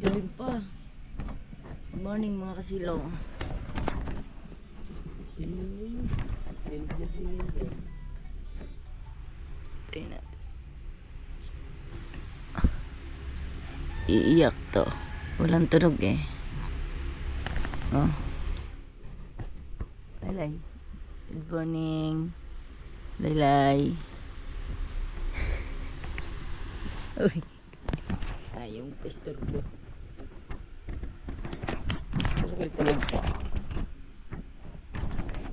Dilim pa. Good morning mga kasilong. Tingnan natin. Iiyak to. Walang tunog eh. Oh. Laylay. Good morning. Laylay. Uy. Yung pastor ko. Sakal ko lang.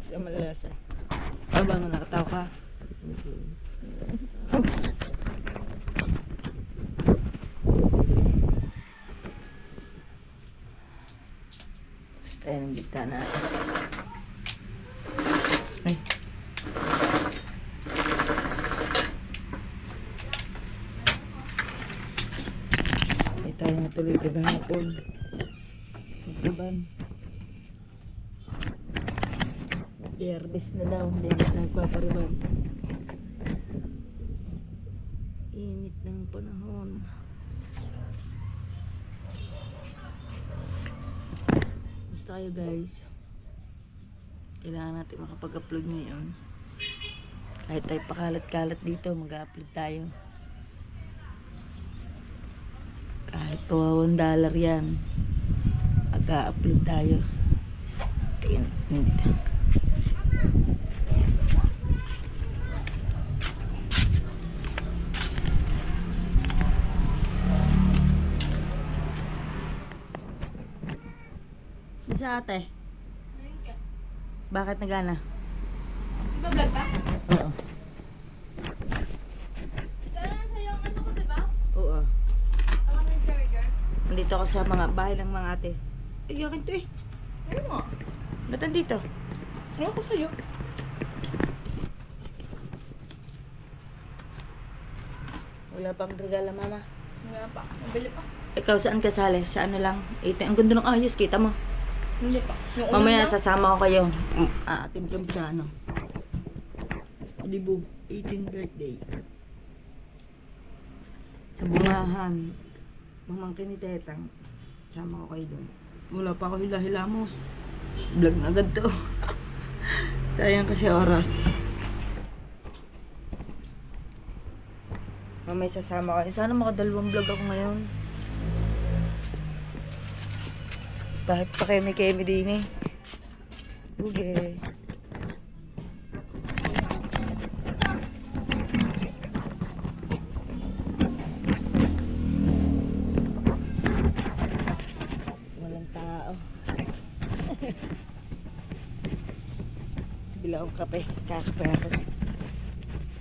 Sa malalasa. Abang nakataw ka. Basta yung bigta natin. Ay. Tayo natuloy kagahapon. Maglaban. Biyernes na daw. Biyernes na nagpapariban. Init ng panahon. Basta kayo guys. Kailangan natin makapag-upload ngayon. Kahit tayo pakalat-kalat dito, mag-upload tayo. Kahit $1 yan, mag-upload tayo. Tingnan dito. Isa ate. Bakit nagana? Iba-vlog ka? Oo. Ito na sa yung ano ko, diba? Oo. Tama ng charger. Nandito ako sa mga bahay ng mga ate. Ay, yakin to eh. Ano mo? Ba't nandito? Ano ko sa'yo? Wala pang regala mama. Nga pa. Nabili pa. Ikaw saan kasali? Sa ano lang? Ang ganda ng ayos, kita mo. Hindi pa. Yung Mamaya lang? sasama ko kayo. Aatin kami sa ano. Dibu, 18th birthday. Sa bungahan. Mamangkin ni Tetang. Sama ko kayo doon. Wala pa ako hila-hilamos. Vlog na agad to. Sayang kasi oras. Mamaya sasama ko. Sana makadalawang vlog ako ngayon. Bakit pa kemi-kemi din eh? Okay. Walang tao. Bila akong kape. Kakape ako.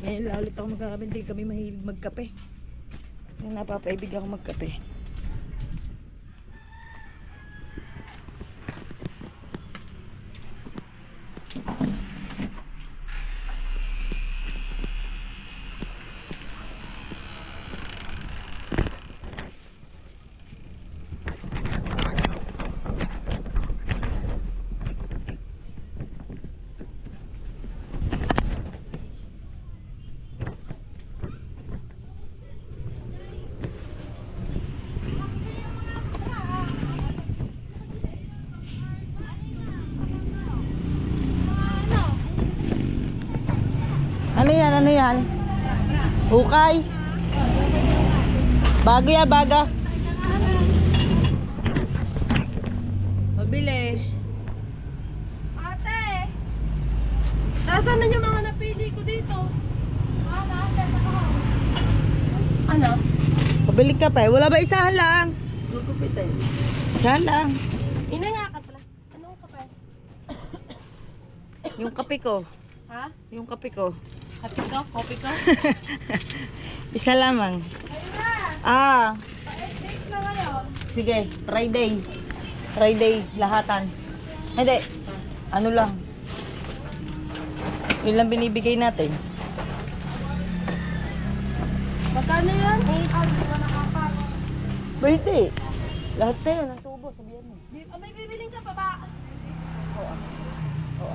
Ngayon lang ulit ako magkakape. Hindi kami mahilig magkape. Ngayon napapaibig ako magkape. Ano yan? Ano yan? Hukay? Bago ya, baga. Pabili. Ate! Nasaan na yung mga napili ko dito? Ano? Pabili ka pa. Wala ba isahan lang? Gugupitin. Isahan lang. Ina nga ka pala. Anong kape? Yung kape ko. Ha? Yung kape ko. Kape ko? Kopi ko? Isa lamang. Ayun na! Ah, 8 days na ngayon. sige. Friday. Friday. Lahatan. Hindi. Ano lang. Yun lang binibigay natin. Magkano yan? 8. Ah, di ba nakakano? Ba hindi. Lahat na yun. Ang tubo. Sabihan mo. May bibiling ka pa ba? Oo. Oo.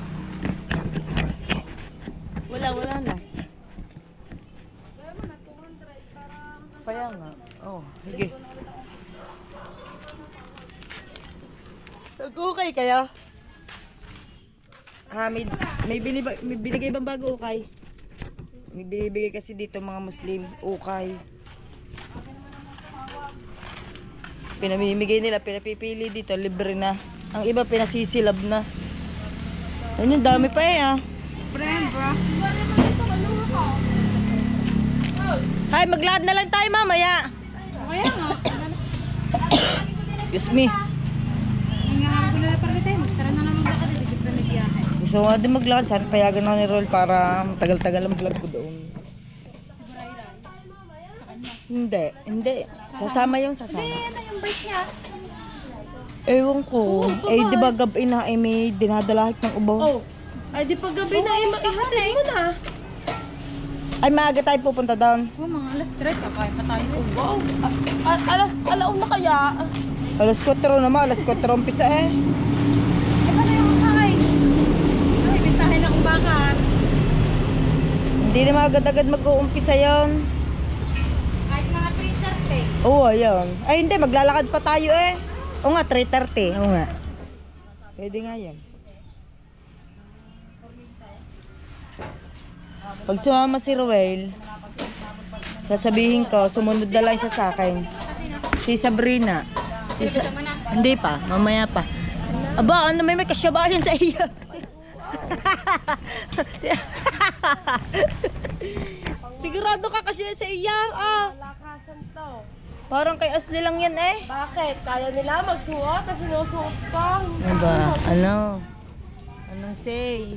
Wala na. Gaya mo na, 200 para... Kaya nga. Oh, sige. Nag-ukay kayo? May binigay bang bago ukay? May binibigay kasi dito mga Muslim, ukay. Pinamimigay nila, pinapipili dito, libre na. Ang iba pinasisilab na. Ayun, dami pa eh ah. Friend, bro. Hi, maglakad na lang tayo mamaya. Kaya nga. Excuse me. Hingahan ko na parang tayo. Tara na lang maglakad. Hindi pa nagbiyahe. Gusto ko nga din maglakad. Sana payagan ako ni Roel para tagal-tagal ang vlog ko doon. Hindi. Sasama yung sasama. Ano yung bike niya? Ewan ko. Eh, di ba gabi na may dinadalahit ng ubaw? Oh. Ay, di pa gabi na ihatid mo na. Ay, maaga tayo pupunta doon. Oh, mga alas 3. Kakain pa tayo. Oh, wow. Alaon na kaya. Alas 4 naman. Alas 4 umpisa eh. Eh, paano yung kakay? Ay, bintahin akong bakar. Hindi naman agad-agad mag-uumpisa yon. Kahit mga 3:30. Oo, ayun. Ay, hindi. Maglalakad pa tayo eh. Oo nga, 3:30. Oo nga. Pwede nga yan. Pag sumama si Roel, sasabihin ko, sumunod na lang siya sa akin. Si Sabrina. Hindi pa, mamaya pa. Aba, ano may kasyabayan sa iya. Sigurado ka kasi sa iya. Ah. Lakasan to. Parang kay Asli lang yan eh. Bakit? Kaya nila magsuot na sinusuot ko. Ano ba? Ano? Anong say?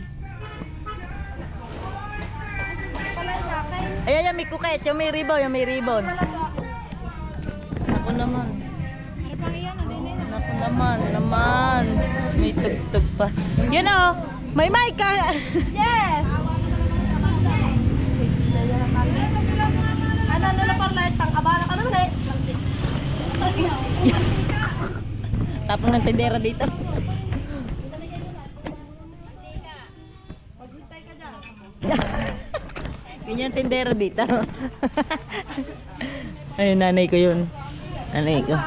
Ayan, may kuket. Yung may ribbon. Ako naman. Ako naman. May tugtog pa. Yan o. May mic ka. Yes! Ano na parlight? Pang-abala ka naman eh. Tapang ng tindera dito. Maghintay ka dyan. Ganyan tindera dito. Ayun, nanay ko yun. Nanay ko.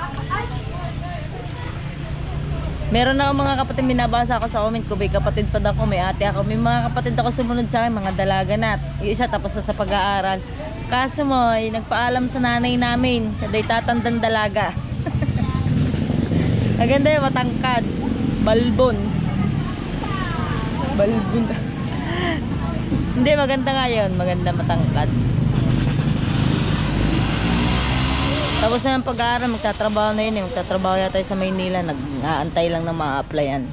Meron ako mga kapatid, binabasa ako sa comment ko. May kapatid pa ako, may ate ako. May mga kapatid ako sumunod sa akin, mga dalaga na. Yung isa tapos na sa pag-aaral. Kaso mo, nagpaalam sa nanay namin. Siya day tatandang dalaga. Maganda yung matangkad. Balbon. Hindi, maganda nga yun. Maganda matangkad. Tapos na yung pag-aaral, magtatrabaho na yun eh. Magtatrabaho yata sa Maynila. Nag-aantay lang na ma-applyan.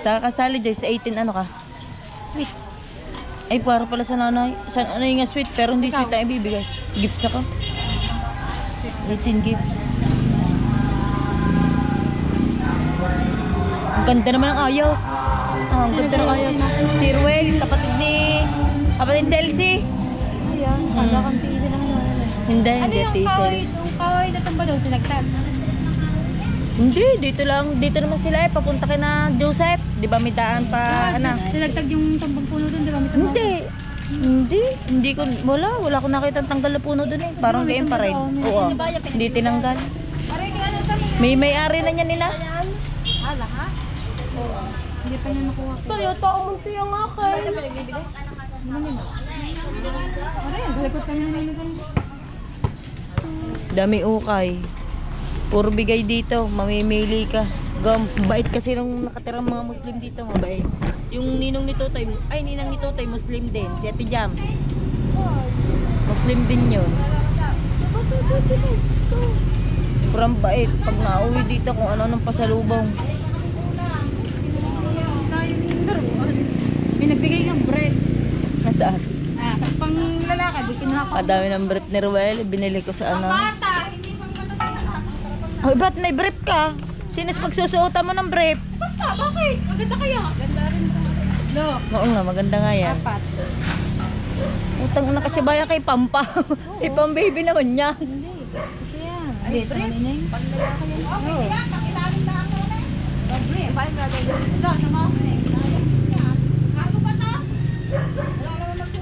Sa kasali, Joy, sa 18 ano ka? Sweet. Ay, para pala sa nanay. Sa ano yung nga sweet, pero hindi sweet ang ibibigay. Gifts ako. 18 gifts. Ang ganda naman ng ayos. Ang ganda ng ayos. Si Ruel, kapatid ni Elsie. Ayan, kala kang tiisin lang yun. Hindi, Ano hindi yung Tizel. kaway na tumba daw, sinagtag? Hindi, dito lang. Dito naman sila eh. Papunta kina Joseph. Di ba may daan pa, ano? Sinagtag yung tumbang puno doon, di ba? Hindi ko, wala ko nakita ang tanggal na puno dun eh. Parang gayon pa rin. Oo, hindi tinanggal. May-ari na niya nila. Ah, lahat? Oo. Hindi pa niya nakuha. Toyota, umunti ang akin. Ano ba nagbibigay? Ano nila? Aray, galikot kami na niligan. Dami ukay. Puro bigay dito, mamimili ka. Bait kasi nung nakatirang mga Muslim dito, mabait. Yung ninong ni Totoy, ninang ni Totoy, Muslim din. Si Ate Jam. Muslim din yun. Sobrang bait. Pag nauwi dito kung ano-anong pasalubong. May nagbigay ng bread. Nasaan? Ah, pang lalaki, di kinuha ko. Kadami ng brief ni Ruel. Binili ko sa ano. Bata, hindi pang matatanda. Ay, ba't may brief ka? Sinas pagsusuotan mo ng brief? Bata, bakit? Maganda kaya. Ganda rin po. Lo, Oo nga, maganda nga yan. 4. Utang na kasi bayan kay Pampa. Ipang baby naman niya. Hindi. Kasi yan. Ay, bread. Pang lalaki yan. Okay, yan. Pang ilalim na ako na. Bread. Bye, brother. Lo, namakas na eh. Ano ba to?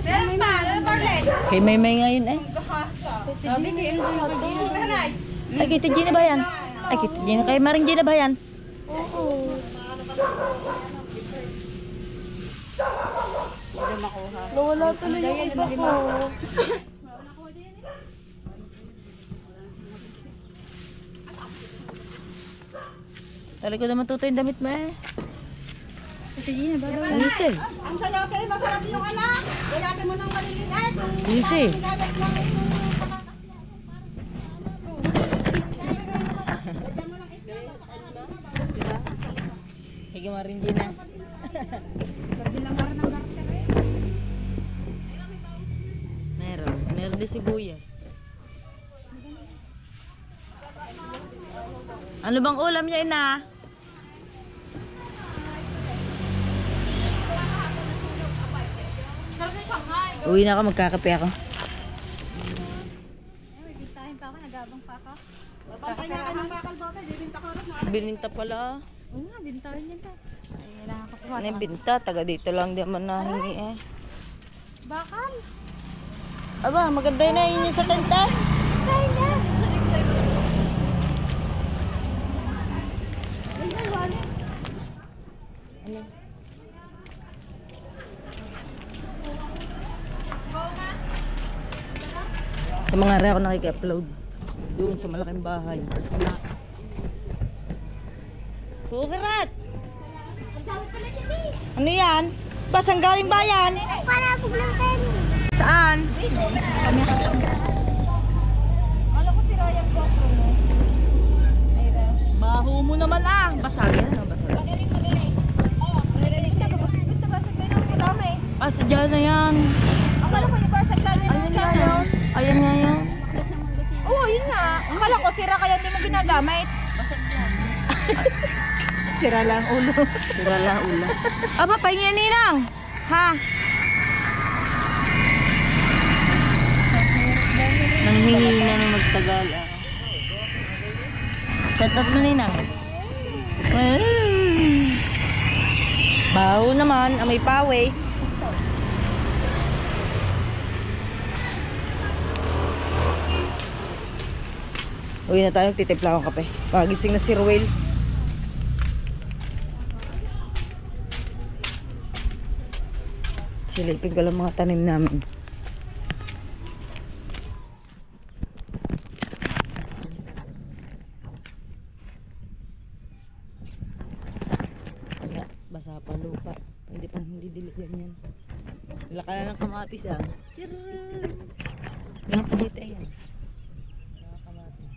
Meron pa, Barlet. Kay Maymay ngayon eh. Gahasa. Sabi ko, ano daw yung Gina? Ay, kita Gina ba yan? Ay, kita Gina. Kay Maring Gina ba yan? Oo. Hindi makuha. Nawala tuloy yung iba ko. Talaga naman tuto yung damit mo eh. Ate Gina, ba daw? Easy. Ang sayote, masarap yung anak. Kailangan mo ng maliliit. Easy. Dagat lang ito. Higa Maring Gina. Kabilang ka rin ng garter eh. Meron. Meron din sibuyas. Ano bang ulam niya, ina? Uwi na ako, magkakape ako. May bintahin pa ako, nagabang pa ako. Pantay niya ka ng bakal bata. Bibinta ka rin. Bininta pala. Oo nga, bintahin niya ta. Ay, kailangan ko kuha. Ano yung binta? Taga dito lang di man nahingi eh. Bakal? Aba, maganda yun na yun yung sa tenta. Bintahin niya. Ano? Sa mga area ako nakiki-upload. Doon sa malaking bahay. Kukirat! Ano yan? Basang galing bayan? Para paglantan. Saan? Alam ko si Ryan Boko mo. Ayra. Baho mo naman ah. Basagin ano? Basagin. Narinig ka ba? Ito ba? Sagay lang ko dami. Ah, sadya na yan. Akala ko yung basag lalo yung Ayan nga sana. yun. Ayan nga yun. Oo, yun nga. Akala ko sira kaya hindi mo ginagamit. Sira lang ulo. Sira lang ulo. Aba, pahingi ninang. Ha? Nanghingi na ng magtagal. Shut up na ninang. Baho naman, amoy pawis. Uwi na tayo, titipla akong kape. Pagising na si Ruel. Silipin ko lang mga tanim namin. Wala, basa pa lupa. Hindi pa hindi diligan yan. Laka na ng kamatis ah. Tcharam! Yan pa dito yan. Mga kamatis.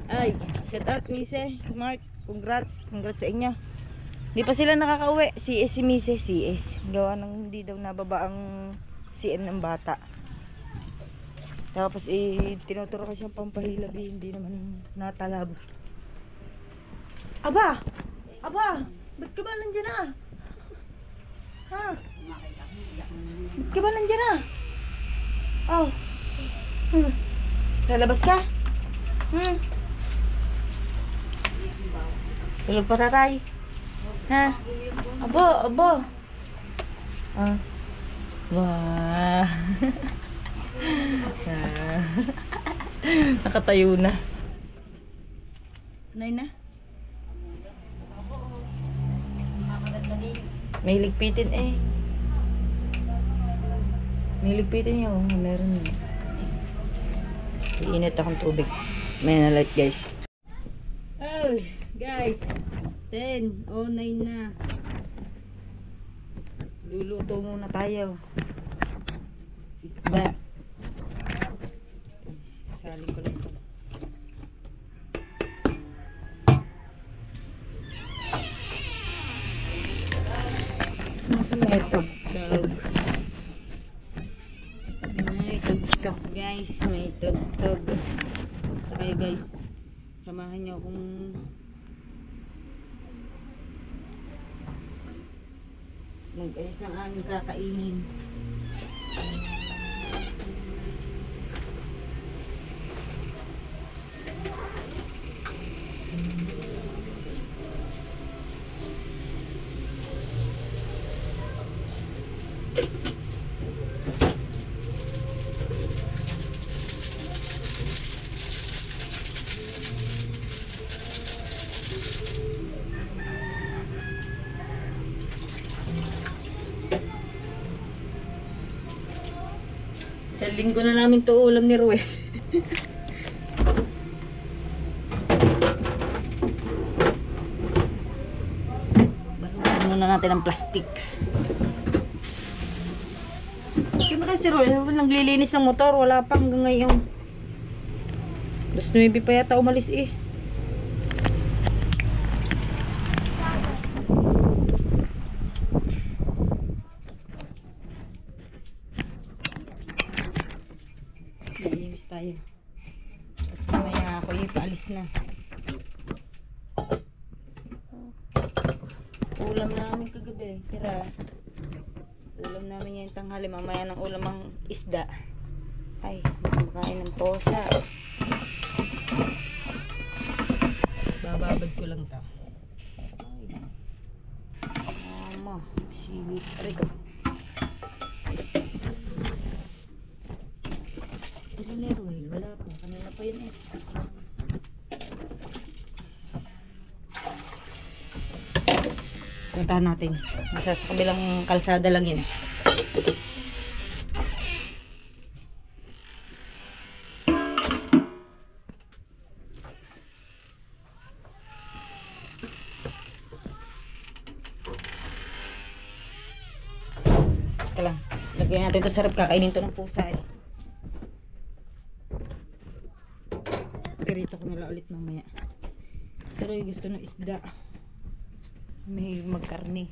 Ay, shout out Mise, Mark. Congrats sa inyo. Hindi pa sila nakakauwi. CS si Mise, CS. Gawa ng hindi daw nababa ang CM ng bata. Tapos tinuturo ko siyang pampahilab hindi naman natalab. Aba! Aba! Ba't ka ba nandiyan na? Ha? Ba't ka ba nandiyan na? Oh. Lalabas ka? Tulog pa tatay? Ha? Abo. Ah. Wah. Nakatayo na. Anay na? May ligpitin eh. May ligpitin niya. Oh, meron yun. Iinit akong tubig. May na light guys. Oh, guys. 10:09 na. Luluto muna tayo. Isda. Sasaling ko lang ito. May tugtog. May tugtog guys. May tugtog. Kaya guys, samahan niyo akong mag-ayos ng aming kakainin. Sa linggo na namin to ulam ni Ruel. Balutin muna natin ang plastic. Siyempre si Ruel, naglilinis ng motor. Wala pa hanggang ngayon. Alas 9 pa yata umalis eh. Naiinis tayo. At mamaya ako ipaalis na. Ulam namin kagabi. Tira. Ulam namin yung tanghali. Mamaya ng ulam ang isda. Ay, makain ng posa. Bababad ko lang ta. Ay. Mama. Siwit. Aray ko. Wala pa. Kanina pa yun eh. Puntahan natin. Nasa sa kabilang kalsada lang yun. Teka lang. Lagyan natin ito sa rep. Kakainin ito ng pusa eh. Pirito ko nila ulit mamaya. Pero yung gusto ng isda. May magkarne.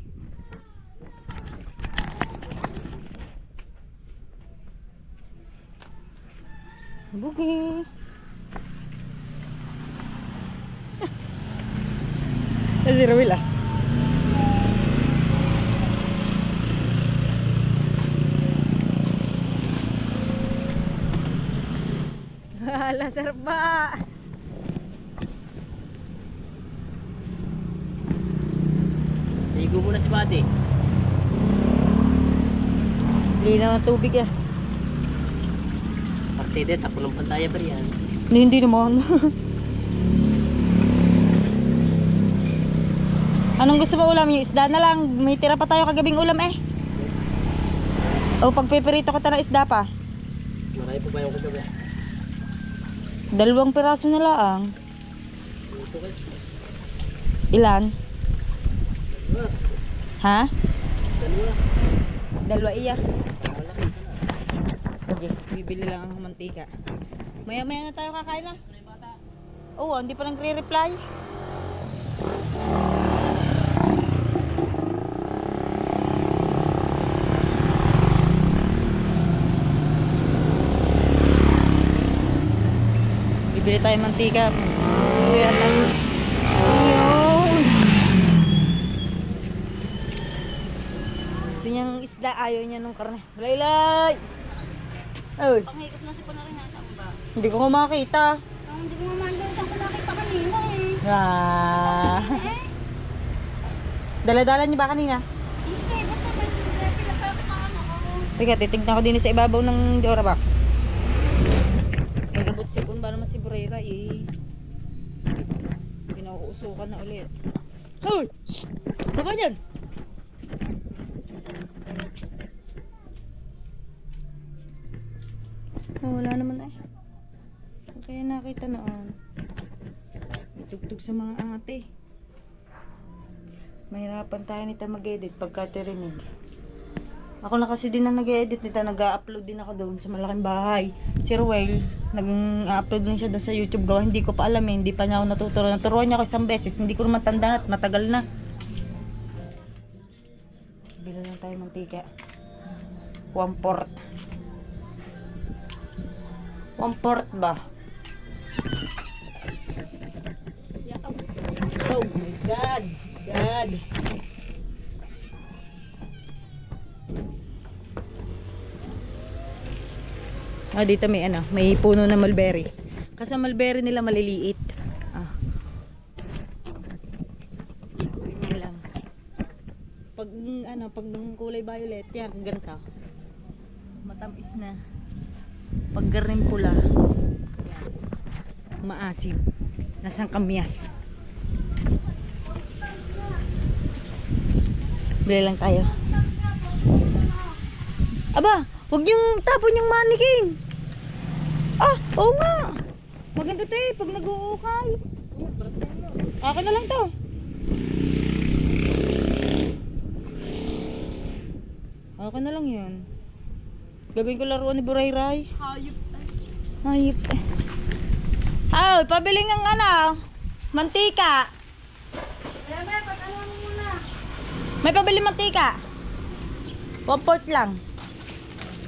Bugi. Si Ruel ah. Hala, serba. Ligo muna si Buddy. Linaw ng tubig ah. Partida, tapo ng pantaya pa riyan. Hindi naman. Anong gusto mo ulam? Yung isda na lang. May tira pa tayo kagabing ulam eh. O pagpiperito ko na isda pa. Marami pa ba yung kagabi? 2 piraso na lang. Ilan? Ha? Dalawa iya. Okay, bibili lang ang mantika. Maya-maya na tayo kakain na. Oo, hindi pa nagre-reply. Bibili tayo mantika. Gusto yata. Ayun. Gusto niyang isda. Ayaw niya nung karne. Laylay! Ay, Panghikot na si Panarin nasa ba? hindi ko makita. Hindi ko mamandal. Saan ko nakita kanina eh. Ah. Dala-dala niyo ba kanina? Hindi, ba't naman pinagkakitaan ako? Teka, titignan ko din sa ibabaw ng Durabox. Magabot sipon ba naman si Burera eh. Pinauusukan na ulit. Hoy! Shhh! Baba dyan! Oh, wala naman eh. Kaya nakita noon. Itugtog sa mga ate. Mahirapan tayo nito mag-edit pagka tirinig. Ako na kasi din ang nag-edit nito. Nag-upload din ako doon sa malaking bahay. Si Ruel, nag-upload din siya doon sa YouTube gawa. Hindi ko pa alam eh. Hindi pa niya ako natuturuan. Naturuan niya ako isang beses. Hindi ko naman tanda at matagal na. Bila lang tayo mantika. 1/4. 1/4 ba? Oh my God! God! Ah, dito may ano, may puno na mulberry. Kasi mulberry nila maliliit. Ah. Yan lang. Pag ano, pag kulay violet, yan ganito. Matamis na. Pag garing pula, yan. Maasim. Nasang kamyas. Bili lang tayo. Aba, Huwag yung tapon yung mannequin. Ah, oo nga. Maganda to eh, pag nag-uukay. Akin na lang to. Akin na lang yun. Gagawin ko laruan ni Burayray. Hayop. Ay, pabili ng mantika. May pabili mantika. 1/4 lang.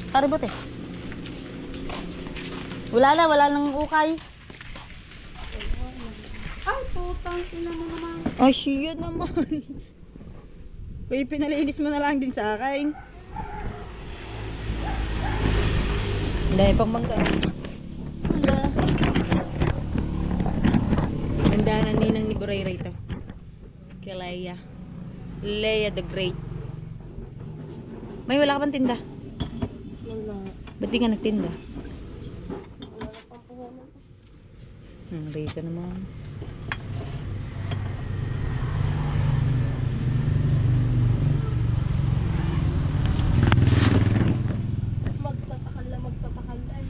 Karibot eh. Wala nang ukay. Ay, putang ina mo naman. Ay, siya naman. Kaya pinalinis mo na lang din sa akin. Dahil pang bangga. Wala. Nandanan ninang ni Burayray to. Kay Leia. Leia the Great. May wala ka bang tinda? Wala. Ba't di ka nagtinda? Rito naman. Magtatakal ay.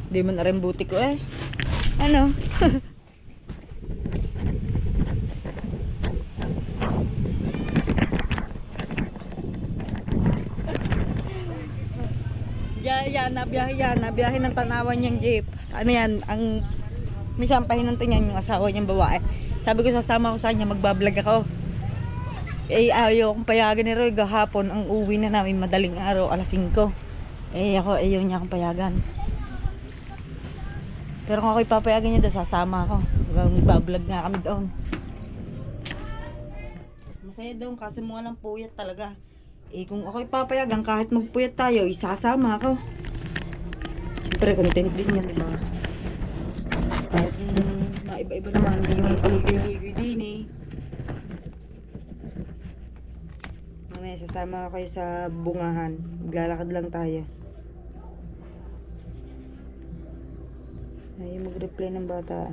Di man na rin buti ko eh. Ano? Biyahe ng tanawan niyang jeep. Ano yan, may sampahin ng tinyan yung asawa niyang babae. Sabi ko sasama ko sa kanya, magbablog ako. Eh ayaw akong payagan ni Roy, gahapon ang uwi na namin madaling araw, alas 5. Eh ako, ayaw niya akong payagan. Pero kung ako'y papayagan niya doon, sasama ako. Magbablog nga kami doon. Masaya doon, kasi mga lang puyat talaga. Eh kung ako'y papayagan, kahit magpuyat tayo, isasama ako. Siyempre, content din yan, diba? Kahit maiba-iba naman, hindi yung paligoy-ligoy din eh. Mamaya, sasama ako kayo sa bungahan. Maglalakad lang tayo. Ay, mag-reply ng bata.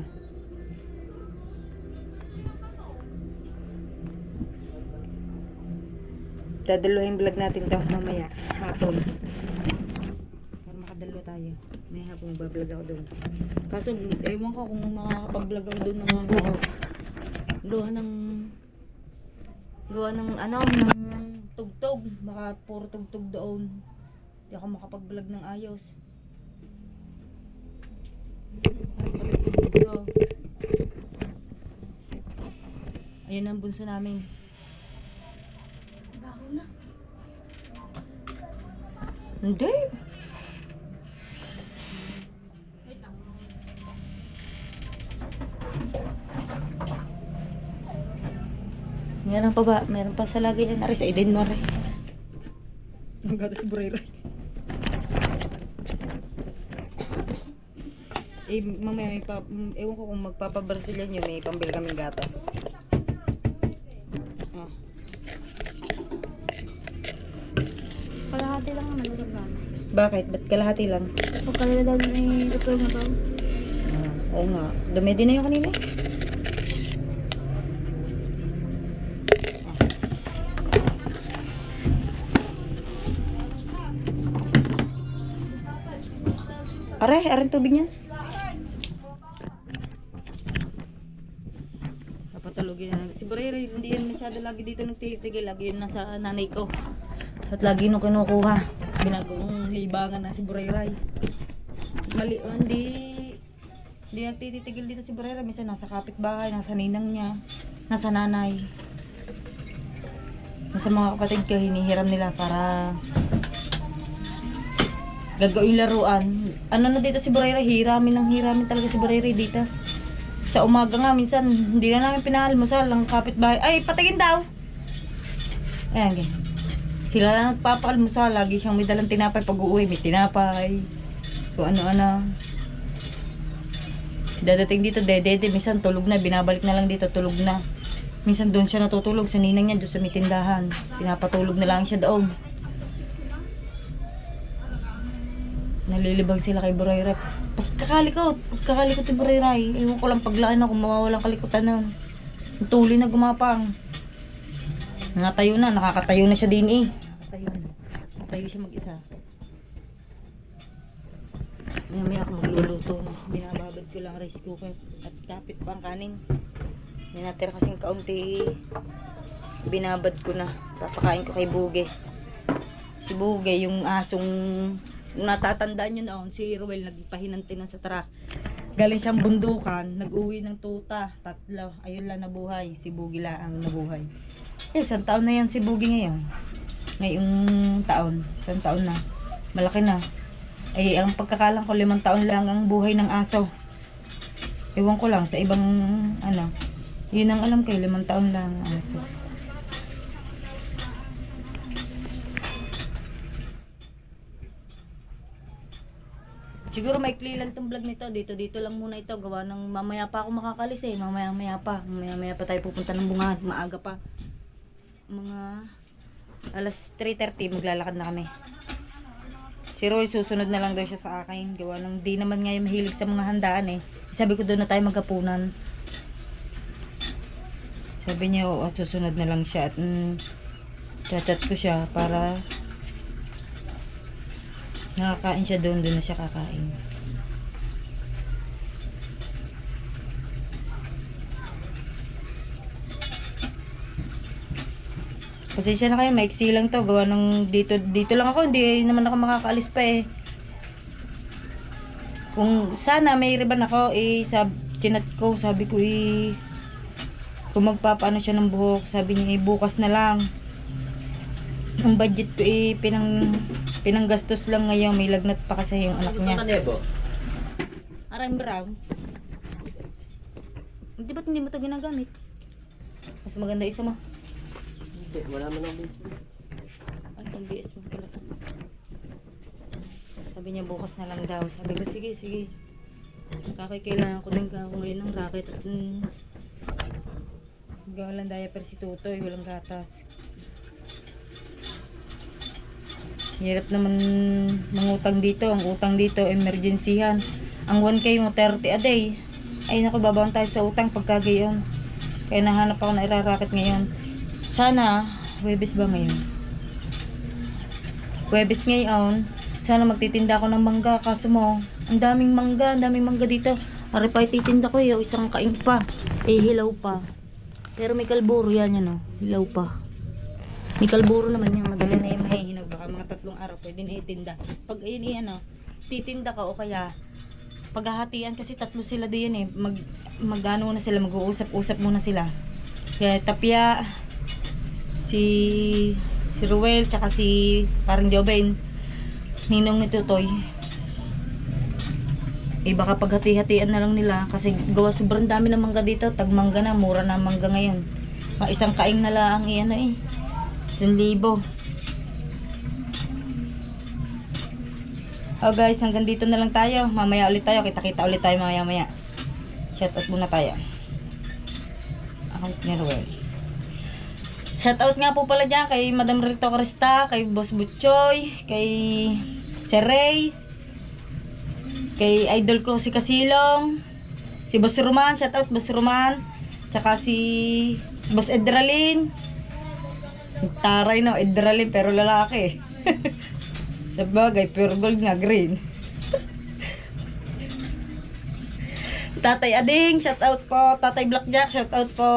Dadalohin vlog natin to mamaya, hapon. Para makadalo tayo. May hapon magbablog ako doon. Kaso, ewan ko kung makakapag-vlog ako doon ng mga gawa ng tugtog. Baka puro tugtog doon. Hindi ako makapag-vlog ng ayos. Bunso. Ayun ang bunso namin. Baho na. Hindi. Meron pa ba? Meron pa sa lagi yan. Aris, ay din mo rin. Ang gatas Burayray. Eh, mamaya may ewan ko kung magpapa-Brazilian yun, may pambili kaming gatas. Ah. Kalahati lang naman yung programa. Bakit? Ba't kalahati lang? Pagkalala daw ni Dr. Matao. Ah, oo nga. Dumi din na yung kanina. Aray tubig niyan. Papatulogin na. Si Burayray, hindi yan masyado lagi dito nagtitigil. Lagi yun nasa nanay ko. At lagi nung kinukuha. Ginagawang libangan na si Burayray. Hindi nagtitigil dito si Burayray. Minsan nasa kapitbahay, nasa ninang niya, nasa nanay. Nasa mga kapatid ko, hinihiram nila para gagawin laruan. Ano na dito si Burayray, hiramin talaga si Burayray dito. Sa umaga nga, minsan, hindi na namin pinahalmusal ang kapitbahay. Ay, patingin daw! Ayan, okay. Sila lang nagpapaalmusal. Lagi siyang may dalang tinapay pag uuwi. May tinapay. Kung ano-ano. Dadating dito, dede. Minsan tulog na. Binabalik na lang dito, tulog na. Minsan doon siya natutulog. Sa ninang niya, doon sa may tindahan. Pinapatulog na lang siya doon. Nalilibang sila kay Burayray. Pagkakalikot ni Burayray. Ewan ko lang paglaan ako, mawawalang kalikutan nun. Tuli na gumapang. Nakatayo na, nakakatayo na siya din eh. Nakatayo na. Nakatayo siya mag-isa. Maya ako magluluto na. Binababad ko lang rice cooker at kapit pa ang kanin. May natira kasing kaunti. Binabad ko na. Papakain ko kay Buge. Si Buge, yung asong natatandaan nyo noon, si Ruel nagpahinanti na sa truck. Galing siyang bundukan, nag-uwi ng tuta, 3. Ayun lang nabuhay. Si Buge lang ang nabuhay. Isang taon na yan si Buge ngayon. Ngayong taon. Isang taon na. Malaki na. Ay, ang pagkakalang ko 5 taon lang ang buhay ng aso. Ewan ko lang sa ibang ano. Yun ang alam ko, 5 taon lang ang aso. Siguro maikli lang tong vlog nito. Dito lang muna ito. Gawa ng mamaya pa ako makakalis eh. Mamaya pa. Mamaya pa tayo pupunta ng bunga. Maaga pa. Mga alas 3:30 maglalakad na kami. Si Roy susunod na lang daw siya sa akin. Gawa ng di naman ngayon mahilig sa mga handaan eh. Sabi ko doon na tayo magkapunan. Sabi niya oo, susunod na lang siya. At chat ko siya para nakakain siya doon na siya kakain. Pasensya na kayo, maiksi lang to. Gawa ng dito lang ako, hindi naman ako makakaalis pa eh. Kung sana may riban ako, chinat ko, sabi ko kung magpapaano siya ng buhok, sabi niya bukas na lang. Ang budget ko pinanggastos lang ngayon, may lagnat pa kasi yung anak niya. Aram brown. Di ba't hindi mo ito ginagamit? Mas maganda isa mo. Hindi, wala man ang BS mo. Ay, ang BS mo pala ito. Sabi niya bukas na lang daw. Sabi ko, sige. Kailangan ko din ako ngayon ng racket at walang diaper si Tutoy, walang gatas. Hirap naman mangutang dito. Ang utang dito, emergencyhan. Ang 1K mo, 30 a day. Ay naku, babawang tayo sa utang pagkagayon. Kaya nahanap ako na iraraket ngayon. Sana, Huwebes ba ngayon? Huwebes ngayon, sana magtitinda ako ng mangga. Kaso mo, ang daming mangga dito. Ari pa ititinda ko yung isang kain pa. Hilaw pa. Pero may kalburo yan no. Hilaw pa. May kalburo naman yung madali na yung mahihinag. Baka mga 3 araw pwede na itinda. Pag ayun titinda ka o kaya paghahatian kasi 3 sila din eh. Mag-ano na sila, mag-uusap-usap muna sila. Kaya Tapia, si Ruel, tsaka si parang Joben, ninong ni Tutoy. Baka paghati-hatian na lang nila kasi gawa sobrang dami ng mangga dito. Tagmangga na, mura na mangga ngayon. Isang kaing na lang 1,000. Oh guys, hanggang dito na lang tayo. Mamaya ulit tayo. Kita-kita ulit tayo mamaya. Shoutout muna tayo. Account ni Ruel. Shoutout nga po pala dyan kay Madam Rito Crista, kay Boss Butchoy, kay Cherey, kay idol ko si Kasilong, si Boss Roman. Shoutout Boss Roman. Tsaka si Boss Edralin. Taray no, Edralin pero lalaki. Sabagay, pure gold nga, green. Tatay Ading, shoutout po. Tatay Blackjack, shoutout po.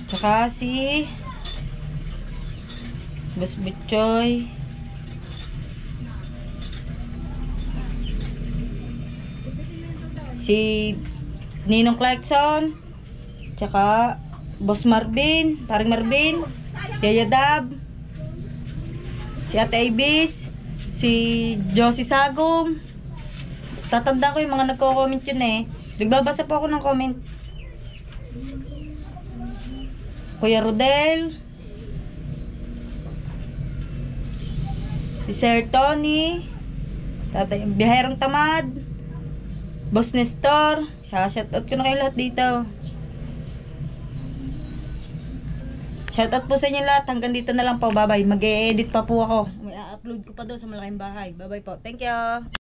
Tsaka si Boss Butchoy. Si Ninong Clarkson. Tsaka Boss Marvin, paring Marvin, Yaya Dab, si Ate Ibis, si Josie Sagom. Tatanda ko yung mga nagko-comment yun eh. Nagbabasa po ako ng comment. Kuya Rodel, si Sir Tony, Tatay Biherong Tamad, Boss Nestor. Shoutout ko na kayo lahat dito. Shoutout po sa inyo lahat. Hanggang dito na lang po. Bye-bye. Mag-e-edit pa po ako. May upload ko pa doon sa malaking bahay. Bye-bye po. Thank you.